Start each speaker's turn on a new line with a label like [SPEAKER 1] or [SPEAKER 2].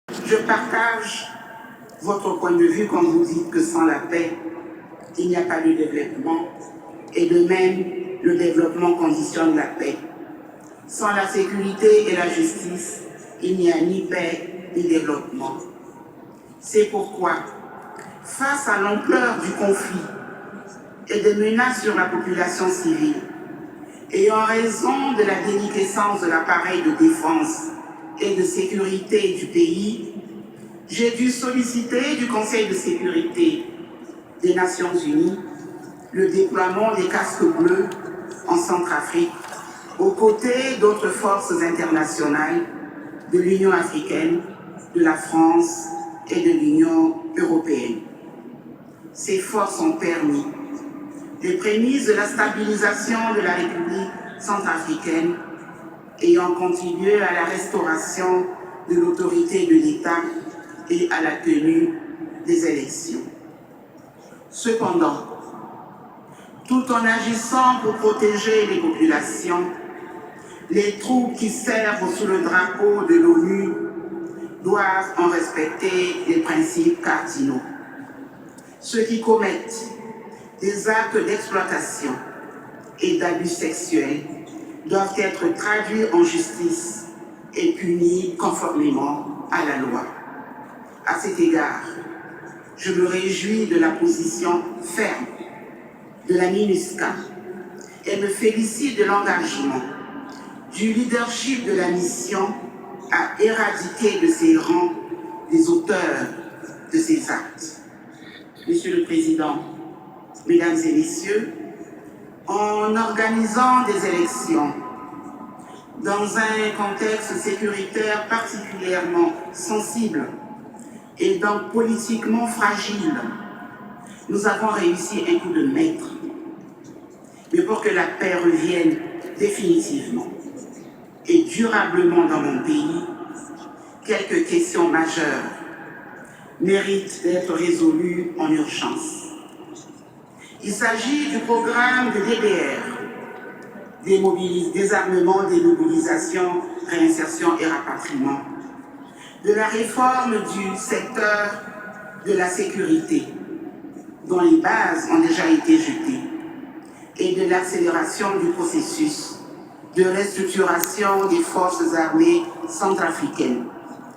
[SPEAKER 1] Je partage votre point de vue quand vous dites que sans la paix, il n'y a pas de développement, et de même, le développement conditionne la paix. Sans la sécurité et la justice, il n'y a ni paix ni développement. C'est pourquoi, face à l'ampleur du conflit et des menaces sur la population civile, et en raison de la déliquescence de l'appareil de défense et de sécurité du pays, j'ai dû solliciter du Conseil de sécurité des Nations Unies le déploiement des casques bleus en Centrafrique, aux côtés d'autres forces internationales de l'Union africaine, de la France et de l'Union européenne. Ces forces ont permis les prémices de la stabilisation de la République centrafricaine ayant contribué à la restauration de l'autorité de l'État et à la tenue des élections. Cependant, tout en agissant pour protéger les populations, les troupes qui servent sous le drapeau de l'ONU doivent en respecter les principes cardinaux. Ceux qui commettent des actes d'exploitation et d'abus sexuels doivent être traduits en justice et punis conformément à la loi. À cet égard, je me réjouis de la position ferme de la MINUSCA et me félicite de l'engagement du leadership de la mission à éradiquer de ses rangs les auteurs de ces actes. Monsieur le Président, Mesdames et Messieurs, en organisant des élections dans un contexte sécuritaire particulièrement sensible et donc politiquement fragile, nous avons réussi un coup de maître. Mais pour que la paix revienne définitivement et durablement dans mon pays, quelques questions majeures méritent d'être résolues en urgence. Il s'agit du programme de DDR, désarmement, démobilisation, réinsertion et rapatriement, de la réforme du secteur de la sécurité, dont les bases ont déjà été jetées, et de l'accélération du processus de restructuration des forces armées centrafricaines.